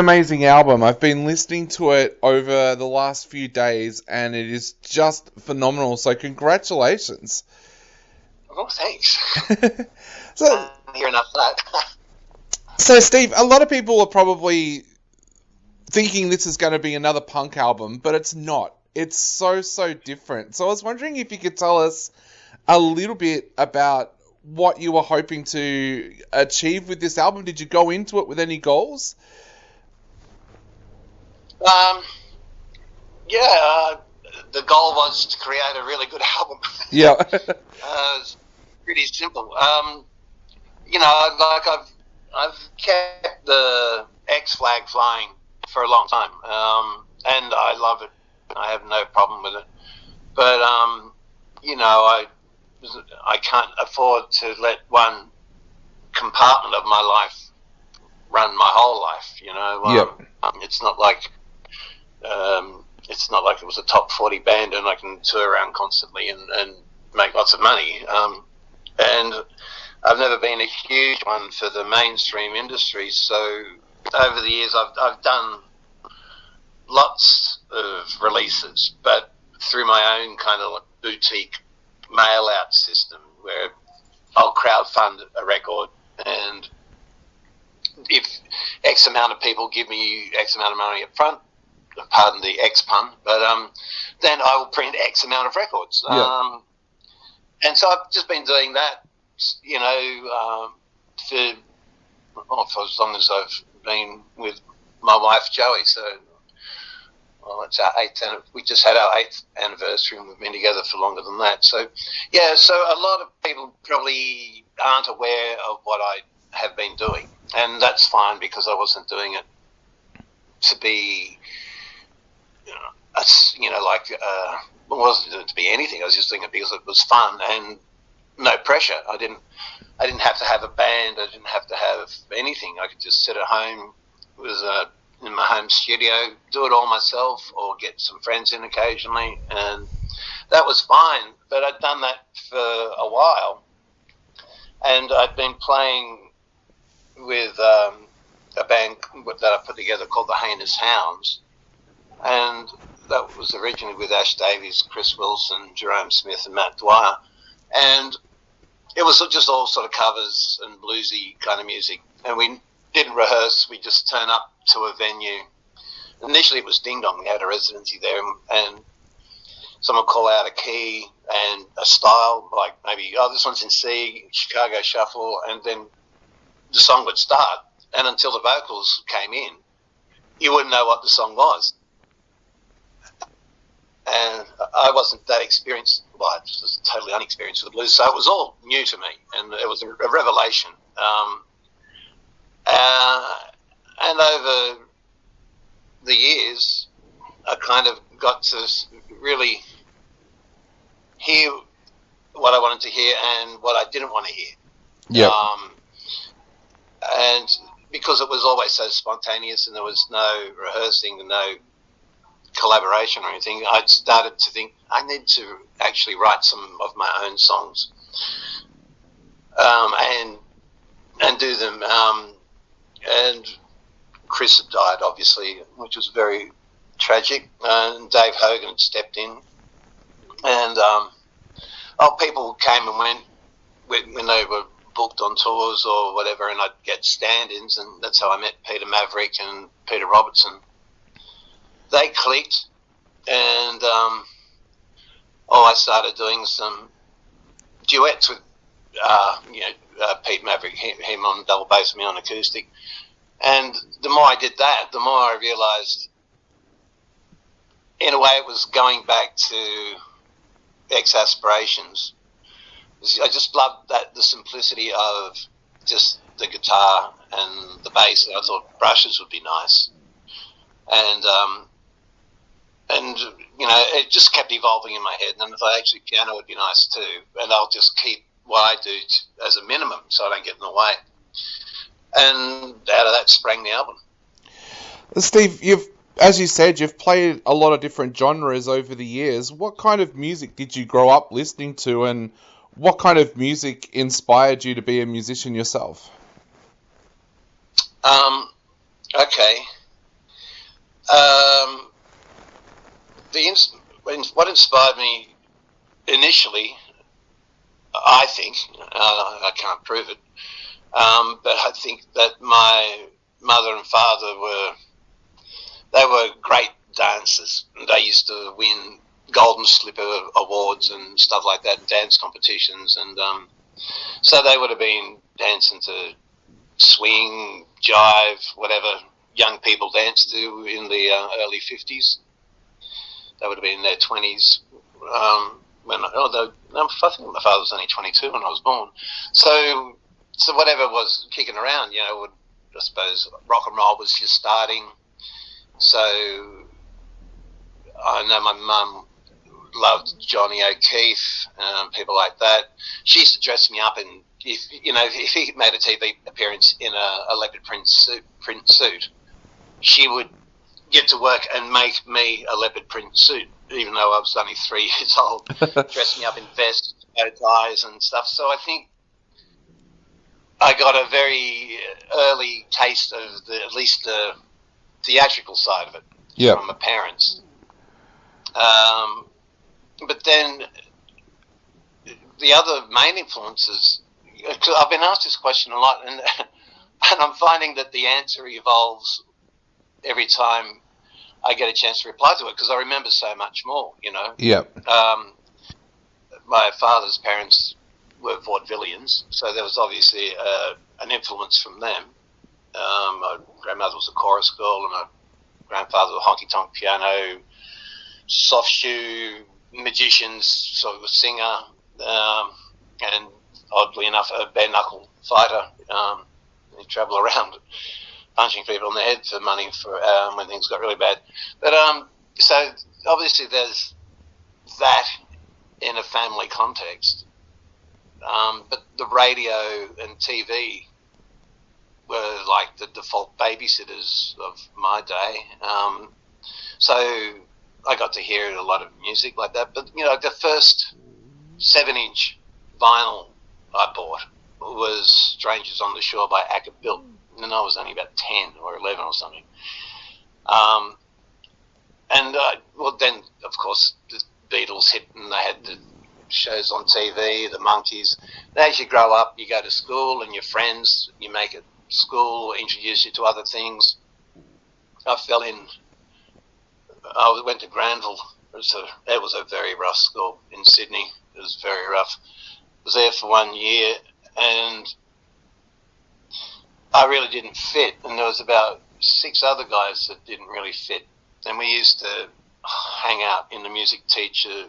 amazing album. I've been listening to it over the last few days, and it is just phenomenal. So congratulations. Oh, thanks. So, hear enough of that. so Steve, a lot of people are probably thinking this is going to be another punk album, but it's not. It's so different. So I was wondering if you could tell us a little bit about what you were hoping to achieve with this album. Did you go into it with any goals? The goal was to create a really good album. Yeah. It's pretty simple. I've kept the X flag flying for a long time, and I love it. I have no problem with it. But I can't afford to let one compartment of my life run my whole life. It's not like it was a top 40 band and I can tour around constantly and make lots of money. And I've never been a huge one for the mainstream industry. So over the years, I've done lots of releases, but through my own kind of boutique mail-out system where I'll crowdfund a record, and if X amount of people give me X amount of money up front, pardon the X pun, but then I will print X amount of records. Yeah. And so I've just been doing that, for as long as I've been with my wife Joey. So, it's our we just had our 8th anniversary, and we've been together for longer than that. So, so a lot of people probably aren't aware of what I have been doing, and that's fine because I wasn't doing it to be, it wasn't doing it to be anything. I was just doing it because it was fun and no pressure. I didn't have to have a band. I didn't have to have anything. I could just sit at home in my home studio, do it all myself, or get some friends in occasionally, and that was fine. But I'd done that for a while, and I'd been playing with a band that I put together called the Heinous Hounds, and that was originally with Ash Davies, Chris Wilson, Jerome Smith, and Matt Dwyer, and it was just all sort of covers and bluesy kind of music, and we didn't rehearse. We just turned up to a venue. Initially it was Ding Dong. We had a residency there, and someone call out a key and a style, like maybe, this one's in C, Chicago Shuffle, and then the song would start, and until the vocals came in, you wouldn't know what the song was. And I wasn't that experienced. Well, I was totally unexperienced with the blues, so it was all new to me, and it was a revelation. And over the years, I kind of got to really hear what I wanted to hear and what I didn't want to hear. Yeah. And because it was always so spontaneous and there was no rehearsing and no collaboration or anything, I started to think I need to actually write some of my own songs, and do them. And Chris had died, obviously, which was very tragic. And Dave Hogan had stepped in, and people came and went when they were booked on tours or whatever, and I'd get stand-ins, and that's how I met Peter Maverick and Peter Robertson. They clicked, and I started doing some duets with Pete Maverick, him on double bass, me on acoustic. And the more I did that, the more I realised, in a way, it was going back to Ex-Aspirations. I just loved the simplicity of just the guitar and the bass, and I thought brushes would be nice. And it just kept evolving in my head. And I thought actually piano would be nice too. And I'll just keep what I do as a minimum so I don't get in the way. And out of that sprang the album. Steve, as you said, you've played a lot of different genres over the years. What kind of music did you grow up listening to, and what kind of music inspired you to be a musician yourself? Okay. Um, what inspired me initially, I think, I can't prove it, but I think that my mother and father were great dancers. They used to win Golden Slipper awards and stuff like that, dance competitions, and so they would have been dancing to swing, jive, whatever young people danced to in the early 50s. They would have been in their 20s. I think my father was only 22 when I was born. So whatever was kicking around, I suppose rock and roll was just starting. So I know my mum loved Johnny O'Keefe, people like that. She used to dress me up in, if he made a TV appearance in a leopard print suit, she would get to work and make me a leopard print suit, even though I was only 3 years old, dress me up in vests, bow ties and stuff. So I think I got a very early taste of at least the theatrical side of it from my parents. But then the other main influences, because I've been asked this question a lot, and I'm finding that the answer evolves every time I get a chance to reply to it, because I remember so much more, My father's parents were vaudevillians, so there was obviously an influence from them. My grandmother was a chorus girl, and my grandfather was a honky-tonk piano, soft shoe, magicians, sort of a singer, and oddly enough, a bare-knuckle fighter. He travelled around punching people in the head for money for when things got really bad. But so obviously there's that in a family context. But the radio and TV were like the default babysitters of my day. So I got to hear a lot of music like that. But, the first 7-inch vinyl I bought was Strangers on the Shore by Acker Bill. And I was only about 10 or 11 or something. Then, of course, the Beatles hit and they had the shows on TV, the Monkees. And as you grow up, you go to school and your friends, you make it school, introduce you to other things. I went to Granville. It was a very rough school in Sydney. It was very rough. I was there for 1 year and I really didn't fit, and there was about 6 other guys that didn't really fit. And we used to hang out in the music teacher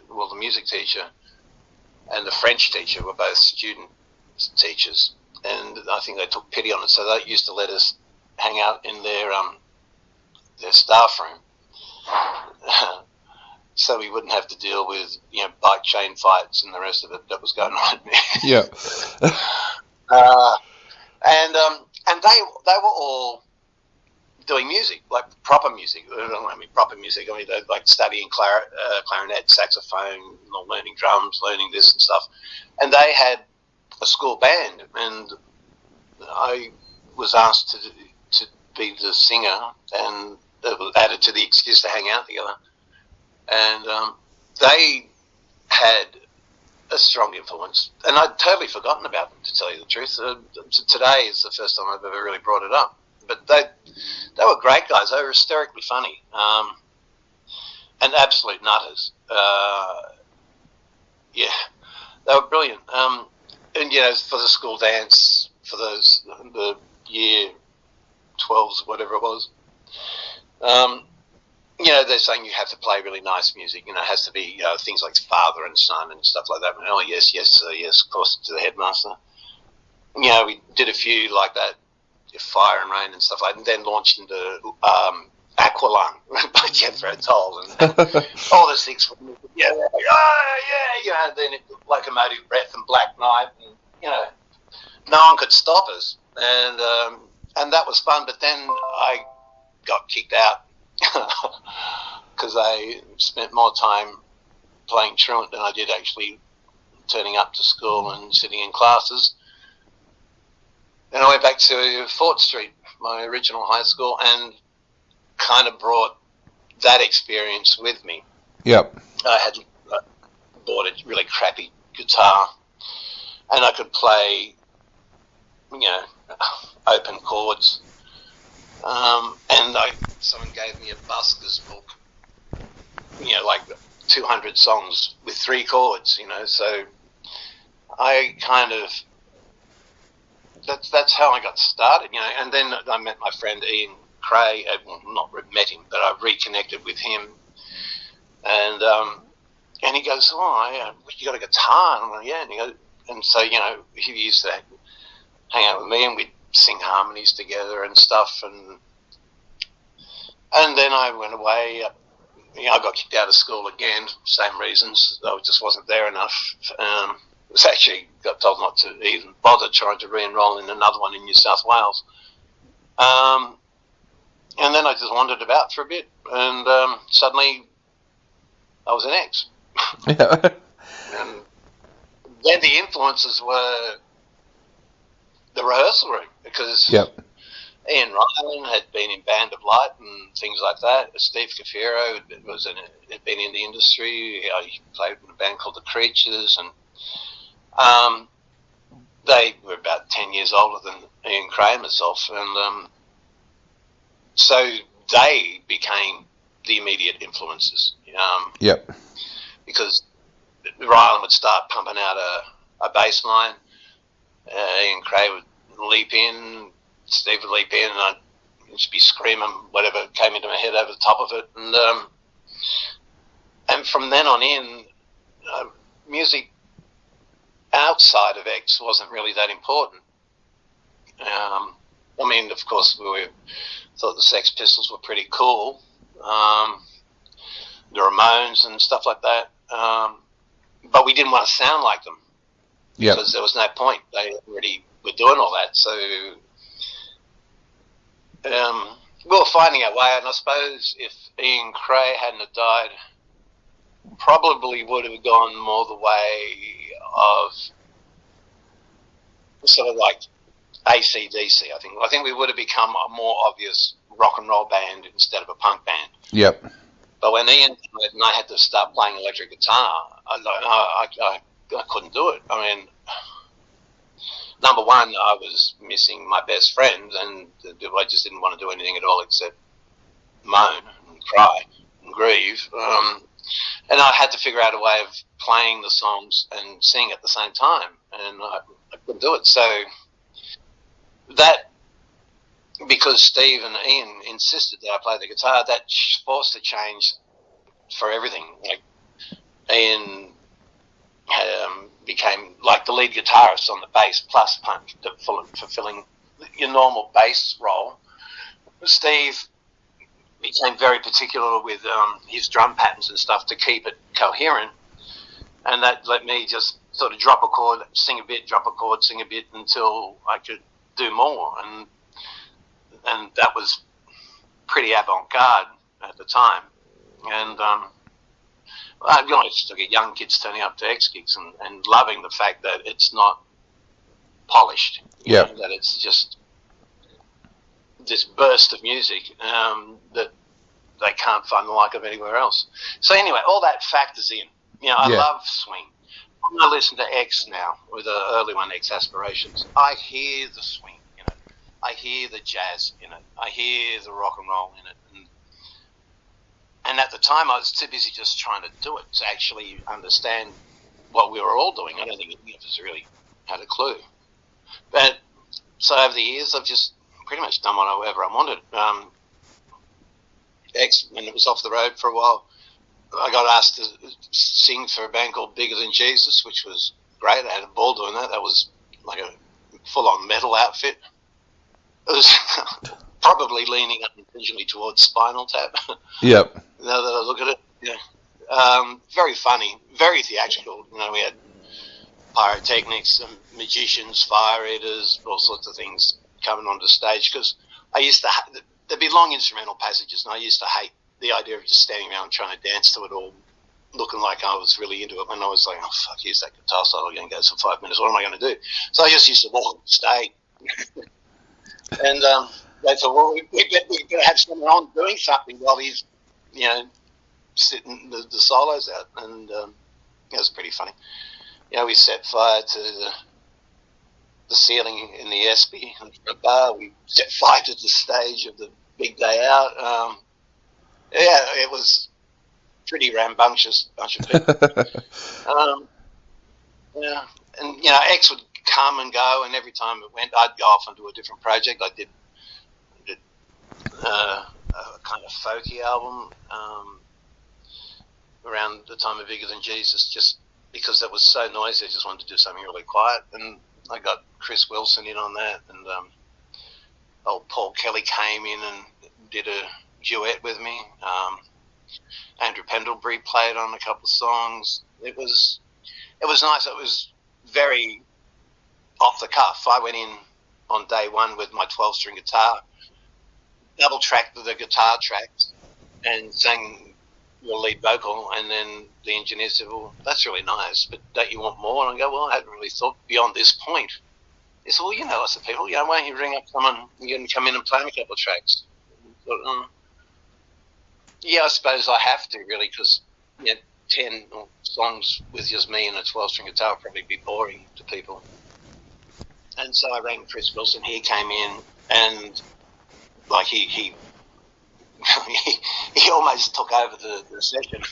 and the French teacher were both student teachers, and I think they took pity on it, so they used to let us hang out in their staff room, so we wouldn't have to deal with bike chain fights and the rest of it that was going on. And they were all doing music, like proper music. Proper music. They're like studying clarinet, saxophone, learning drums, learning this and stuff. And they had a school band, and I was asked to be the singer, and it was added to the excuse to hang out together. And they had a strong influence, and I'd totally forgotten about them, to tell you the truth. Today is the first time I've ever really brought it up. But they were great guys. They were hysterically funny, and absolute nutters. They were brilliant. And for the school dance, for the year 12s, whatever it was, they're saying you have to play really nice music. It has to be things like father and son and stuff like that. Oh, yes, of course, to the headmaster. We did a few like that, Fire and Rain and stuff like that, and then launched into Aqualung by Jethro Tull and all those things. And then Locomotive Breath and Black Knight, and no one could stop us, and that was fun. But then I got kicked out because I spent more time playing truant than I did actually turning up to school and sitting in classes. Then I went back to Fort Street, my original high school, and kind of brought that experience with me. Yep. I had bought a really crappy guitar, and I could play, open chords. And someone gave me a buskers book, like 200 songs with 3 chords, so I kind of, that's how I got started, and then I met my friend Ian Cray. Well, not met him, but I reconnected with him, and he goes, you got a guitar? And I'm like, yeah, and so, he used to hang out with me, and we'd sing harmonies together and stuff, and then I went away. I got kicked out of school again, same reasons. I just wasn't there enough. Was actually got told not to even bother trying to re-enroll in another one in New South Wales. And then I just wandered about for a bit, and suddenly I was an ex. Yeah. And then the influences were the rehearsal room, because Yep. Ian Ryan had been in Band of Light and things like that. Steve Cafiro had been in the industry. He played in a band called The Creatures, and they were about 10 years older than Ian Cray and myself, and so they became the immediate influences. Yep. Because Ryan would start pumping out a bass line, Ian Cray would leap in, Steve would leap in, and I'd just be screaming whatever came into my head over the top of it. And from then on in, music outside of X wasn't really that important. I mean, of course, we thought the Sex Pistols were pretty cool, the Ramones and stuff like that, but we didn't want to sound like them. Yep. Because there was no point. They already were doing all that. So we were finding our way, and I suppose if Ian Cray hadn't have died, probably would have gone more the way of sort of like AC/DC, I think. I think we would have become a more obvious rock and roll band instead of a punk band. Yep. But when Ian died and I had to start playing electric guitar, I couldn't do it. I mean, number one, I was missing my best friend, and I just didn't want to do anything at all except moan and cry and grieve. And I had to figure out a way of playing the songs and sing at the same time, and I couldn't do it. So that, because Steve and Ian insisted that I play the guitar, that forced a change for everything. Like, Ian became like the lead guitarist on the bass plus punk, fulfilling your normal bass role. Steve became very particular with his drum patterns and stuff to keep it coherent, and that let me just sort of drop a chord, sing a bit, drop a chord, sing a bit until I could do more, and that was pretty avant-garde at the time. And just look at young kids turning up to X gigs and loving the fact that it's not polished. Yeah. That it's just this burst of music that they can't find the like of anywhere else. So anyway, all that factors in. I love swing. When I listen to X now, or the early one, X Aspirations, I hear the swing in it. I hear the jazz in it. I hear the rock and roll in it. And at the time, I was too busy just trying to do it to actually understand what we were all doing. I don't think any of us really had a clue. But so over the years, I've just pretty much done whatever I wanted. X, when it was off the road for a while, I got asked to sing for a band called Bigger Than Jesus, which was great. I had a ball doing that. That was like a full-on metal outfit. It was probably leaning unintentionally towards Spinal Tap. Yep. Now that I look at it, very funny, very theatrical. We had pyrotechnics, and magicians, fire eaters, all sorts of things coming onto stage. Because I used to, there'd be long instrumental passages, and I used to hate the idea of just standing around trying to dance to it all, looking like I was really into it. When I was like, oh fuck, here's that guitar solo again, goes for 5 minutes. What am I going to do? So I just used to walk on stage, and they thought, well, we better have someone on doing something while he's sitting the solos out, and it was pretty funny. We set fire to the ceiling in the Espy bar. We set fire to the stage of the Big Day Out. It was pretty rambunctious bunch of people. And X would come and go, and every time it went, I'd go off into a different project. I did a kind of folky album around the time of Bigger Than Jesus, just because that was so noisy. I just wanted to do something really quiet, and I got Chris Wilson in on that, and old Paul Kelly came in and did a duet with me. Andrew Pendlebury played on a couple of songs. It was nice. It was very off the cuff. I went in on day one with my 12-string guitar, double tracked the guitar tracks, and sang your lead vocal. And then the engineer said, "Well, that's really nice, but don't you want more?" And I go, "Well, I hadn't really thought beyond this point." He said, "Well, lots of people. Why don't you ring up someone and you can come in and play a couple of tracks?" I thought, yeah, I suppose I have to, really, because 10 songs with just me and a 12-string guitar would probably be boring to people. And so I rang Chris Wilson. He came in, and like he almost took over the session.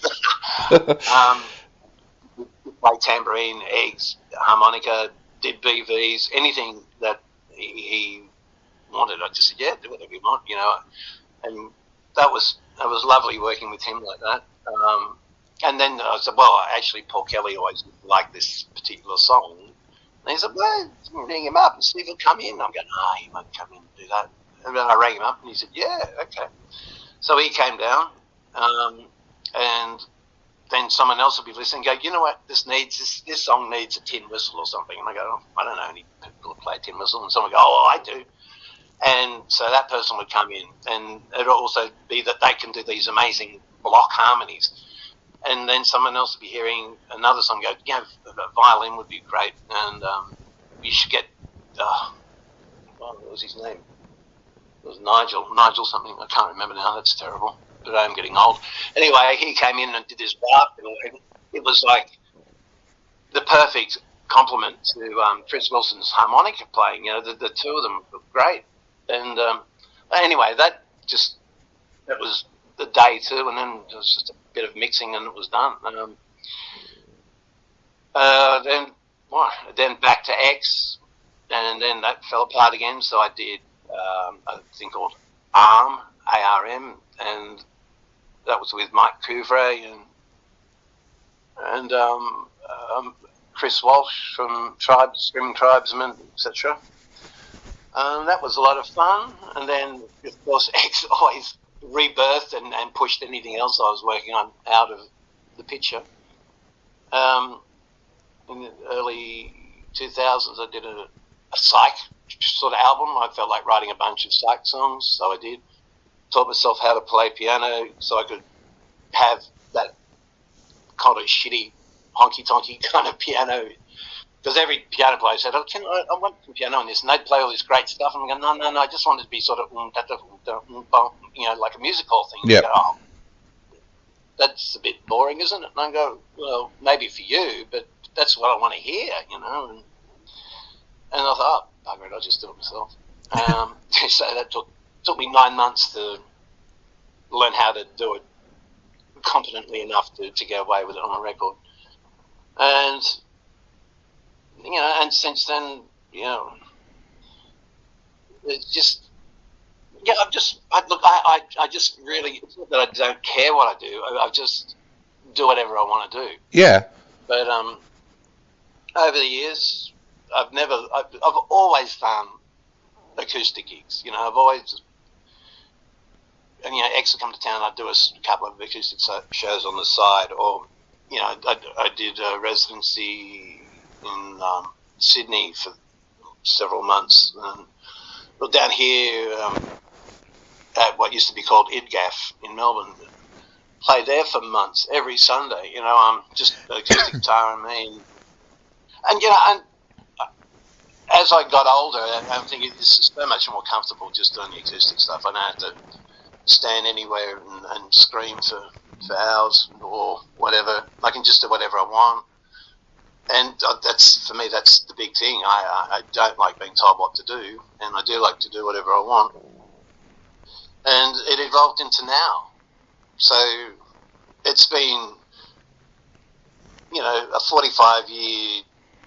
Played tambourine, eggs, harmonica, did BVs, anything that he wanted. I just said, yeah, do whatever you want, and that was lovely working with him like that. And then I said, well, actually, Paul Kelly always liked this particular song. And he said, well, ring him up and see if he'll come in. I'm going, he won't come in and do that. And then I rang him up, and he said, yeah, okay. So he came down, and then someone else will be listening and go, you know what, this song needs a tin whistle or something. And I go, I don't know any people who play tin whistle. And someone would go, I do. And so that person would come in, and it would also be that they can do these amazing block harmonies. And then someone else would be hearing another song go, a violin would be great, and you should get, what was his name? It was Nigel something. I can't remember now. That's terrible. But I'm getting old. Anyway, he came in and did his part, and it was like the perfect complement to Chris Wilson's harmonica playing. The two of them were great. And anyway, that was the day too, and then it was just a bit of mixing, and it was done. Then back to X, and then that fell apart again. So I did a thing called ARM, A-R-M, and that was with Mike Couvray and Chris Walsh from Screaming Tribesmen, etc. That was a lot of fun. And then, of course, X always rebirthed and pushed anything else I was working on out of the picture. In the early 2000s, I did a psych sort of album. I felt like writing a bunch of psych songs, so I did. Taught myself how to play piano so I could have that kind of shitty honky-tonky kind of piano. Because every piano player said, I want some piano on this, and they'd play all this great stuff, and I go, no, I just wanted to be sort of, like a musical thing. Yep. Go, that's a bit boring, isn't it? And I go, well, maybe for you, but that's what I want to hear, And I thought, bugger it, I'll just do it myself. So that took me 9 months to learn how to do it competently enough to get away with it on a record. And and since then, it's just, I just really, it's not that I don't care what I do. I just do whatever I want to do. Yeah. But over the years, I've always done acoustic gigs. I've always, and X will come to town. I'd do a couple of acoustic shows on the side, or I did a residency in Sydney for several months. But down here at what used to be called IDGAF in Melbourne, played there for months, every Sunday. Just acoustic guitar and me. And as I got older, I'm thinking this is so much more comfortable just doing the acoustic stuff. I don't have to stand anywhere and scream for hours or whatever. I can just do whatever I want. And that's, for me, that's the big thing. I don't like being told what to do, and I do like to do whatever I want. And it evolved into now. So it's been, you know, a 45-year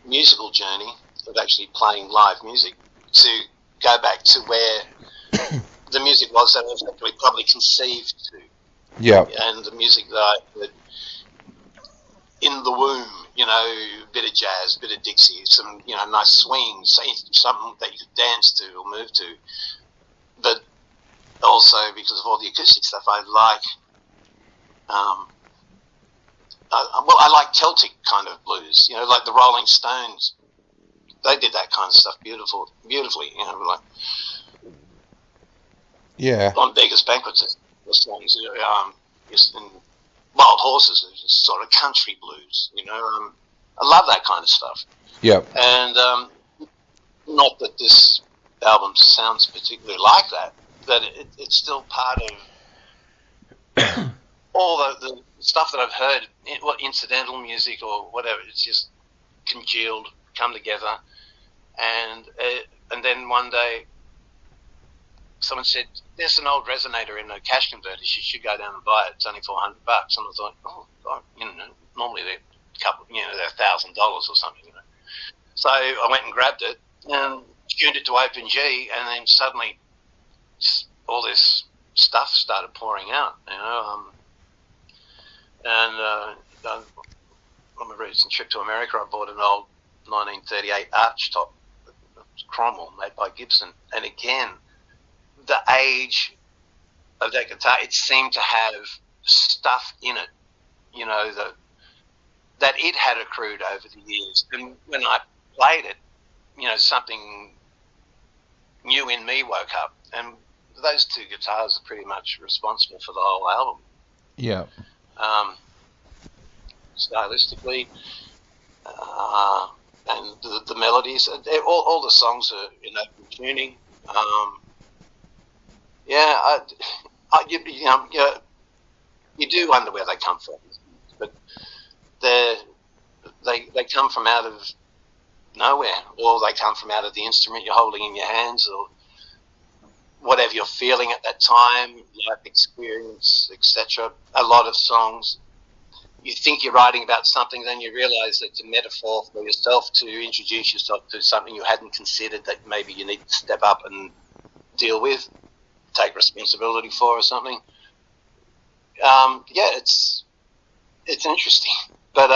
musical journey of actually playing live music to go back to where the music was that I was actually probably conceived to. Yeah. And the music that I heard in the womb, you know, a bit of jazz, a bit of Dixie, some, you know, nice swings, something that you could dance to or move to. But also because of all the acoustic stuff, I like, I like Celtic kind of blues, you know, like the Rolling Stones. They did that kind of stuff beautifully, you know, like on Beggars Banquets, the songs, just in Wild Horses, it's sort of country blues, you know. I love that kind of stuff. Yeah. And not that this album sounds particularly like that, but it's still part of all the stuff that I've heard, what incidental music or whatever. It's just congealed, come together, and then one day someone said, "There's an old resonator in a cash converter. You should go down and buy it. It's only $400." And I thought, oh, God, you know, normally they're $1,000 or something, you know. So I went and grabbed it and tuned it to Open G, and then suddenly all this stuff started pouring out, you know. On a recent trip to America, I bought an old 1938 Arch Top Cromwell made by Gibson, and again, the age of that guitar, it seemed to have stuff in it, you know, that it had accrued over the years. And when I played it, you know, something new in me woke up. And those two guitars are pretty much responsible for the whole album. Yeah. Stylistically, and the melodies, all the songs are in open tuning. You do wonder where they come from, but they come from out of nowhere, or they come from out of the instrument you're holding in your hands, or whatever you're feeling at that time, life experience, etc. A lot of songs, you think you're writing about something, then you realise that it's a metaphor for yourself to introduce yourself to something you hadn't considered that maybe you need to step up and deal with, take responsibility for, or something. It's interesting, but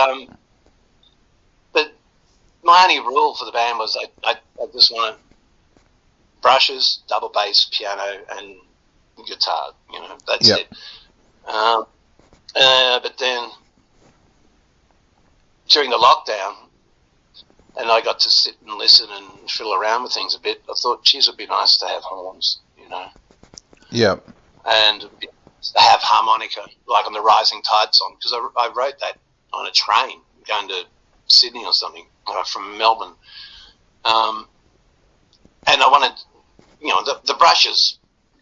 my only rule for the band was I just wanted brushes, double bass, piano, and guitar. You know, that's it. But then during the lockdown, and I got to sit and listen and fiddle around with things a bit, I thought, geez, it'd be nice to have horns, you know. Yeah. And have harmonica, like on the Rising Tide song, because I wrote that on a train going to Sydney or something, from Melbourne. And I wanted, you know, the brushes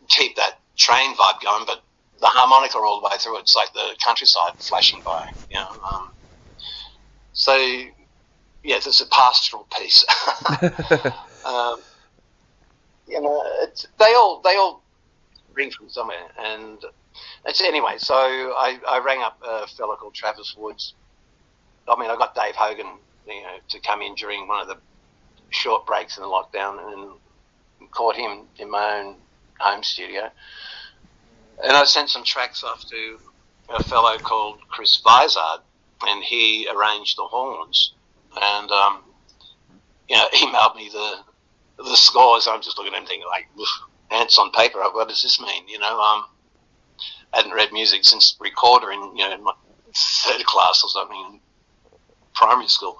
keep that train vibe going, but the harmonica all the way through, it's like the countryside flashing by, you know. So, yeah, there's a pastoral piece. You know, they all bring from somewhere, and anyway. So I rang up a fella called Travis Woods. I mean, I got Dave Hogan, you know, to come in during one of the short breaks in the lockdown, and caught him in my own home studio. And I sent some tracks off to a fellow called Chris Vizard, and he arranged the horns, and you know, emailed me the scores. I'm just looking at them thinking, like, ants on paper, what does this mean? You know, I hadn't read music since recorder in, you know, in my third class or something in primary school.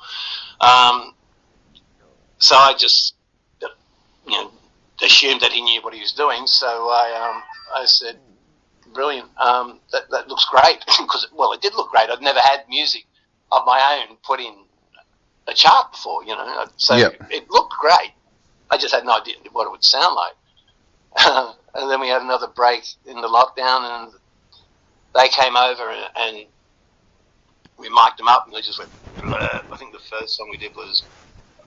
So I just, you know, assumed that he knew what he was doing. So I said, brilliant, that looks great. Because, well, it did look great. I'd never had music of my own put in a chart before, you know. So it looked great. I just had no idea what it would sound like. And then we had another break in the lockdown, and they came over and we mic'd them up, and they just went. Bleh. I think the first song we did was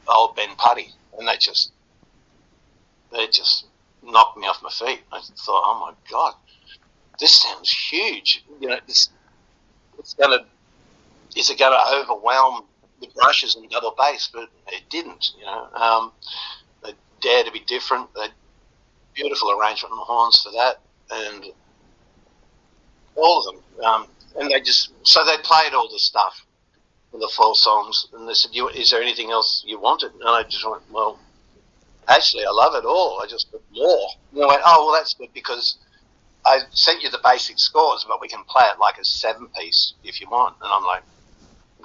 "Old Ben Putty," and they just knocked me off my feet. I thought, oh my God, this sounds huge. You know, is it gonna overwhelm the brushes and double bass? But it didn't. You know, they dared to be different. They beautiful arrangement on the horns for that, and all of them. And they played all the stuff for the 4 songs, and they said, "Is there anything else you wanted?" And I just went, "Well, actually, I love it all. I just want more." And I went, "Oh, well, that's good because I sent you the basic scores, but we can play it like a 7-piece if you want." And I'm like,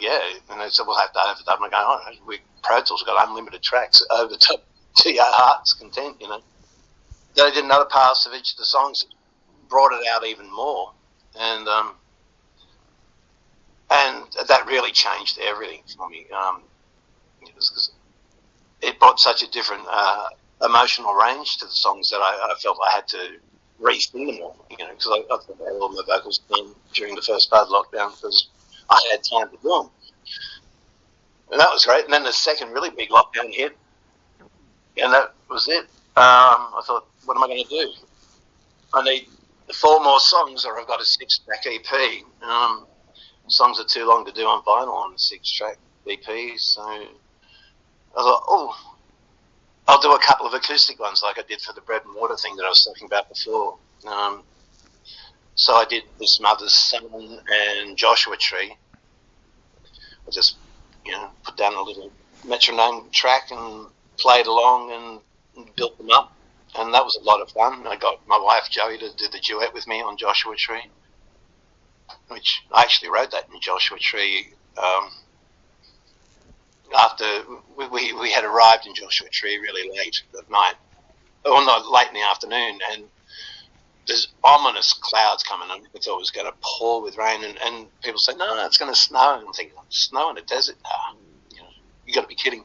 "Yeah." And they said, "We'll have to overdub." And I go, "Oh, Pro Tools got unlimited tracks overdub to your heart's content, you know." Then I did another pass of each of the songs, brought it out even more, and that really changed everything for me. It brought such a different emotional range to the songs that I felt I had to re-sing them all, you know, because I thought I had all my vocals done during the first part of lockdown because I had time to do them. And that was great. And then the second really big lockdown hit, and that was it. I thought, what am I going to do? I need 4 more songs, or I've got a 6-track EP. Songs are too long to do on vinyl on a 6-track EP, so I thought, oh, I'll do a couple of acoustic ones like I did for the Bread and Water thing that I was talking about before. So I did This Mother's Son and Joshua Tree. I just, you know, put down a little metronome track and played along and built them up. And that was a lot of fun. I got my wife, Joey, to do the duet with me on Joshua Tree, which I actually wrote that in Joshua Tree after we had arrived in Joshua Tree really late at night, or not late in the afternoon, and there's ominous clouds coming in. We thought it was going to pour with rain, and people say, no, it's going to snow. And I'm thinking, snow in a desert? You know, you got to be kidding.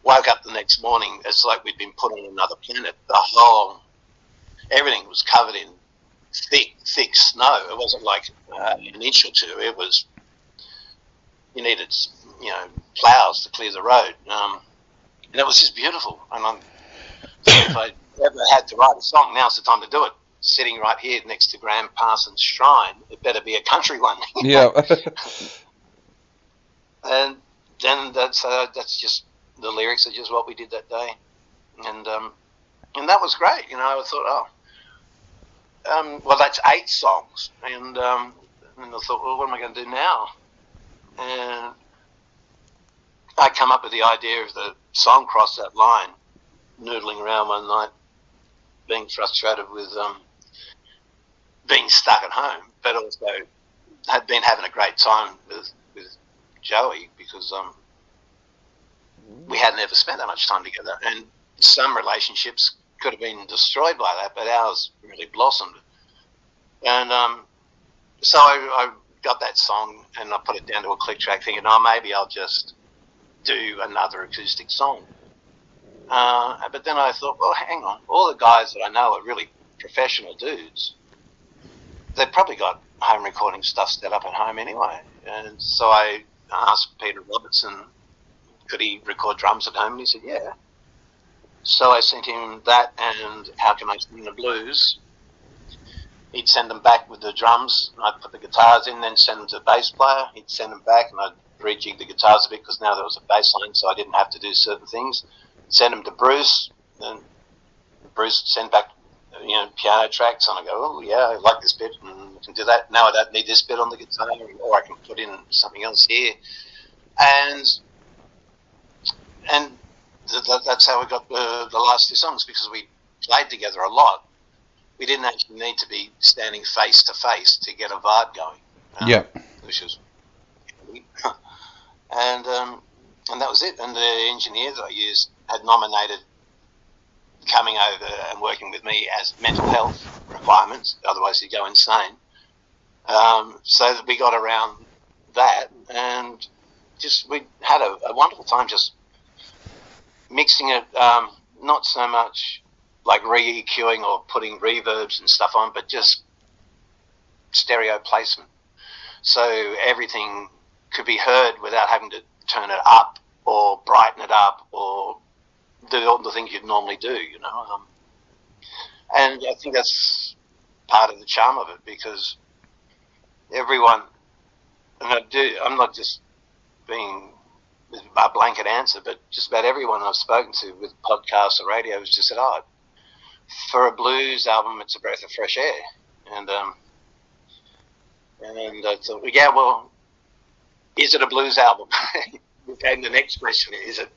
Woke up the next morning, it's like we'd been put on another planet. Everything was covered in thick snow. It wasn't like an inch or two. It was, you needed, you know, plows to clear the road. And it was just beautiful. And if I ever had to write a song, now's the time to do it. Sitting right here next to Graham Parsons' shrine, it better be a country one. Yeah. And then that's just, the lyrics are just what we did that day. And that was great. You know, I thought, well, that's 8 songs. And I thought, well, what am I going to do now? And I come up with the idea of the song Cross That Line, noodling around one night, being frustrated with being stuck at home, but also had been having a great time with Joey because we hadn't ever spent that much time together. And some relationships could have been destroyed by that, but ours really blossomed. And so I got that song and I put it down to a click track thinking, oh, maybe I'll just do another acoustic song. But then I thought, well, hang on. All the guys that I know are really professional dudes. They've probably got home recording stuff set up at home anyway. And so I asked Peter Robertson, could he record drums at home? And he said, yeah. So I sent him that and How Can I Sing the Blues. He'd send them back with the drums, and I'd put the guitars in, then send them to the bass player. He'd send them back, and I'd rejig the guitars a bit because now there was a bass line, so I didn't have to do certain things. Send them to Bruce, and Bruce would send back, you know, piano tracks, and I go, oh yeah, I like this bit, and I can do that. Now I don't need this bit on the guitar, or I can put in something else here, and that's how we got the last 2 songs, because we played together a lot. We didn't actually need to be standing face to face to get a vibe going. Yeah, which was, and that was it. And the engineer that I used had nominated coming over and working with me as mental health requirements, otherwise he'd go insane. So that we got around that, and just we had a wonderful time just mixing it. Not so much like re-EQing or putting reverbs and stuff on, but just stereo placement. So everything could be heard without having to turn it up or brighten it up or do all the things you'd normally do, and I think that's part of the charm of it, because everyone, and I'm not just being a blanket answer, but just about everyone I've spoken to with podcasts or radio has just said, for a blues album, it's a breath of fresh air. And I thought, yeah, well, is it a blues album? And the next question is it,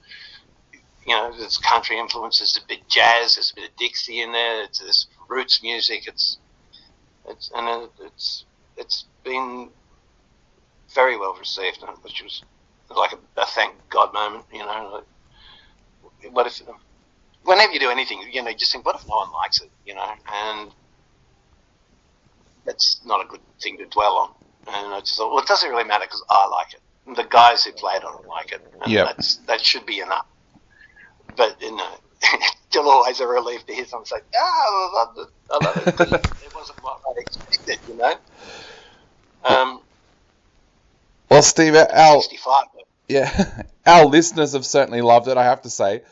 there's country influences, a bit jazz, there's a bit of Dixie in there, it's roots music, it's been very well received, which was like a thank God moment, like, what if, whenever you do anything, you just think, what if no one likes it, and that's not a good thing to dwell on. And I just thought, well, it doesn't really matter because I like it. And the guys who played on it like it, and that should be enough. But it's still always a relief to hear someone say, I love it. It wasn't what I expected, Well, Steve, our listeners have certainly loved it, I have to say.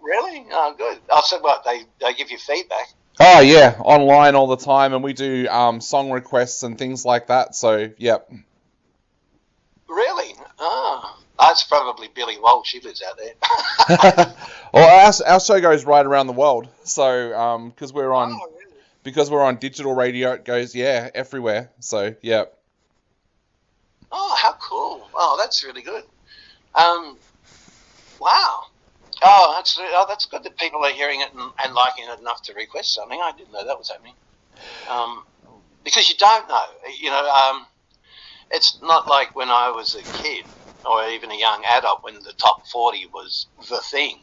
Really? Oh, good. Oh, so what, they give you feedback? Oh, yeah, online all the time, and we do song requests and things like that, so, yep. Really? Oh, that's probably Billy Walsh. She lives out there. Well, our show goes right around the world, so because we're on digital radio, it goes everywhere. So Oh, how cool! Oh, that's really good. Wow. Oh, that's good that people are hearing it and liking it enough to request something. I didn't know that was happening. Because you don't know. It's not like when I was a kid or even a young adult when the top 40 was the thing,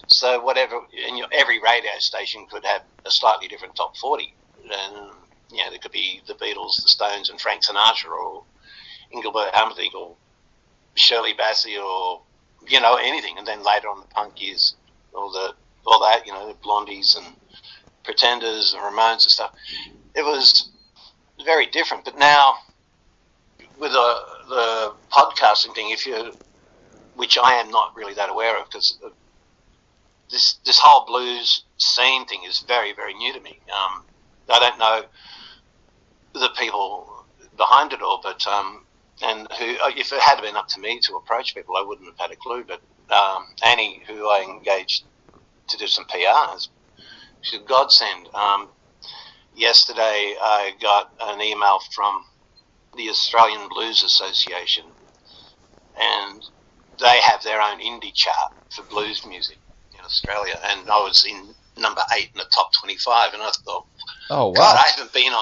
so whatever, and every radio station could have a slightly different top 40. And, there could be the Beatles, the Stones, and Frank Sinatra, or Engelbert Humperdinck, or Shirley Bassey, or, anything. And then later on the punk years, all that, the Blondies and Pretenders and Ramones and stuff. It was very different. But now, with the podcasting thing, which I am not really that aware of, because this whole blues scene thing is very, very new to me. I don't know the people behind it all, but and who, if it had been up to me to approach people, I wouldn't have had a clue. But Annie, who I engaged to do some PR, she's a godsend. Yesterday, I got an email from the Australian Blues Association, and they have their own indie chart for blues music in Australia, and I was in number 8 in the top 25, and I thought, oh wow, God, I haven't been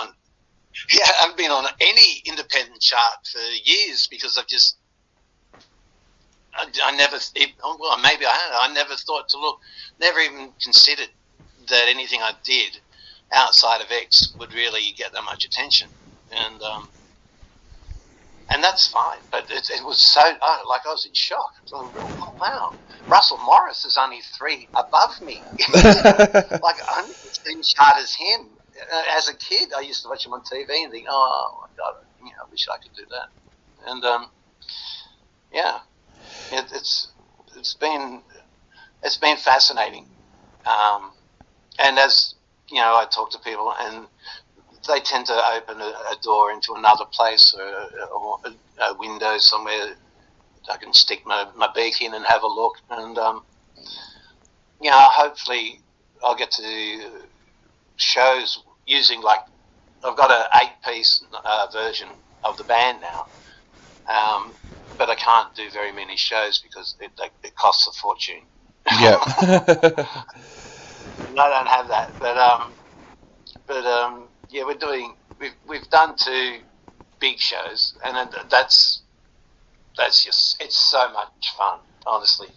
on any independent chart for years, because I never, well, maybe I never thought to look, never even considered that anything I did outside of X would really get that much attention, and that's fine. But it was so, I was in shock. Oh, wow, Russell Morris is only 3 above me. Like, I'm the same chart as him. As a kid, I used to watch him on TV and think, oh my God, I wish I could do that. And it's been fascinating. And as I talk to people, and they tend to open a door into another place, or a window somewhere I can stick my beak in and have a look. And hopefully I'll get to do shows using, like, I've got an 8-piece version of the band now, but I can't do very many shows because it costs a fortune. Yeah. I don't have that, but we've done 2 big shows, and that's just, it's so much fun, honestly.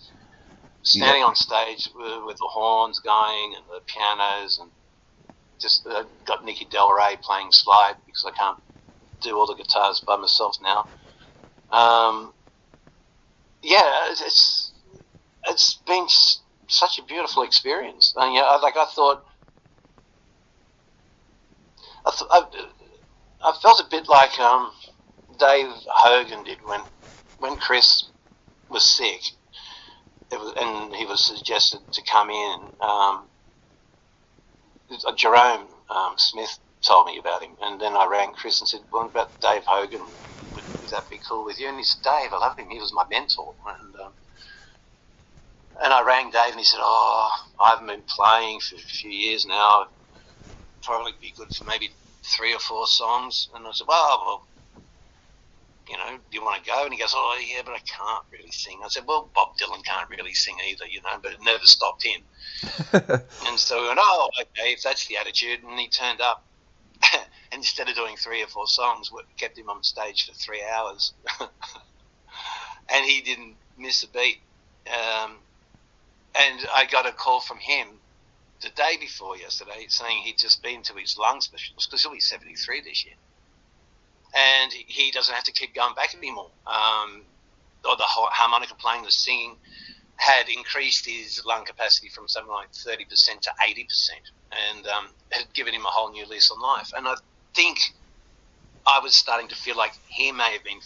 Standing on stage with the horns going and the pianos, and just got Nicky Del Rey playing slide because I can't do all the guitars by myself now. It's been such a beautiful experience. And I thought, I felt a bit like Dave Hogan did when Chris was sick, and he was suggested to come in. Jerome Smith told me about him, and then I rang Chris and said, "What about Dave Hogan? Would that be cool with you?" And he said, "Dave, I love him. He was my mentor." And I rang Dave, and he said, "Oh, I haven't been playing for a few years now. It'd probably be good for maybe 3 or 4 songs." And I said, well, do you want to go? And he goes, "Oh, yeah, but I can't really sing." I said, "Well, Bob Dylan can't really sing either, but it never stopped him." And so we went, "Oh, okay, if that's the attitude." And he turned up, and instead of doing 3 or 4 songs, we kept him on stage for 3 hours. And he didn't miss a beat. And I got a call from him the day before yesterday saying he'd just been to his lung specialist, because he'll be 73 this year. And he doesn't have to keep going back anymore. Or the harmonica playing, the singing had increased his lung capacity from something like 30% to 80%, and had given him a whole new lease on life. And I think I was starting to feel like he may have been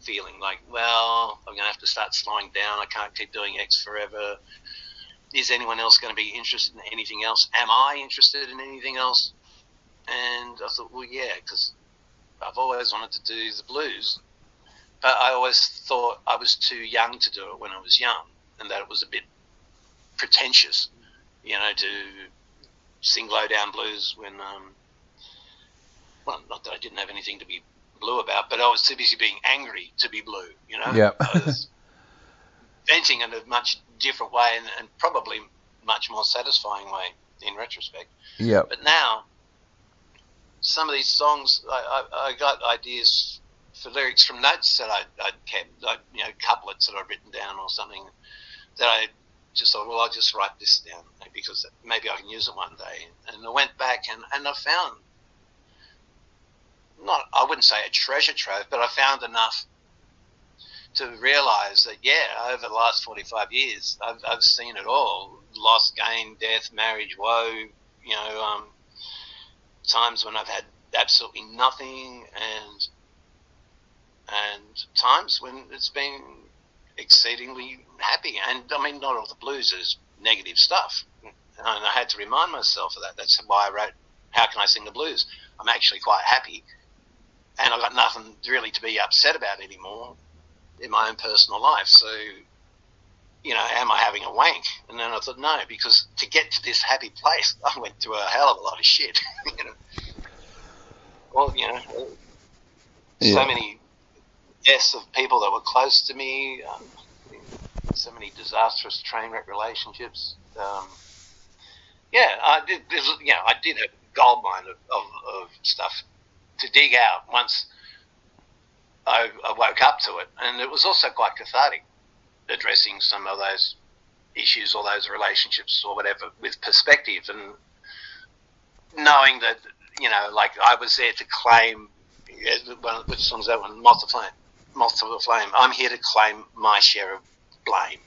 feeling like, well, I'm going to have to start slowing down. I can't keep doing X forever. Is anyone else going to be interested in anything else? Am I interested in anything else? And I thought, well, yeah, because I've always wanted to do the blues, but I always thought I was too young to do it when I was young, and that it was a bit pretentious, to sing low down blues when, well, not that I didn't have anything to be blue about, but I was too busy being angry to be blue, Yeah. I was venting in a much different way, and probably much more satisfying way in retrospect. Yeah. But now, some of these songs, I got ideas for lyrics from notes that I'd kept, couplets that I'd written down or something, that I just thought, well, I'll just write this down because maybe I can use it one day. And I went back and I found, I wouldn't say a treasure trove, but I found enough to realise that, yeah, over the last 45 years, I've seen it all: loss, gain, death, marriage, woe, times when I've had absolutely nothing, and times when it's been exceedingly happy. And I mean, not all the blues is negative stuff, and I had to remind myself of that. That's why I wrote How Can I Sing the Blues? I'm actually quite happy, and I've got nothing really to be upset about anymore in my own personal life. So, am I having a wank? And then I thought, no, because to get to this happy place, I went through a hell of a lot of shit. Well, so many deaths of people that were close to me, so many disastrous train wreck relationships. I did a gold mine of stuff to dig out once I woke up to it, and it was also quite cathartic, addressing some of those issues or those relationships or whatever with perspective, and knowing that, like I was there to claim, which song's that one? Moth to the Flame. I'm here to claim my share of blame,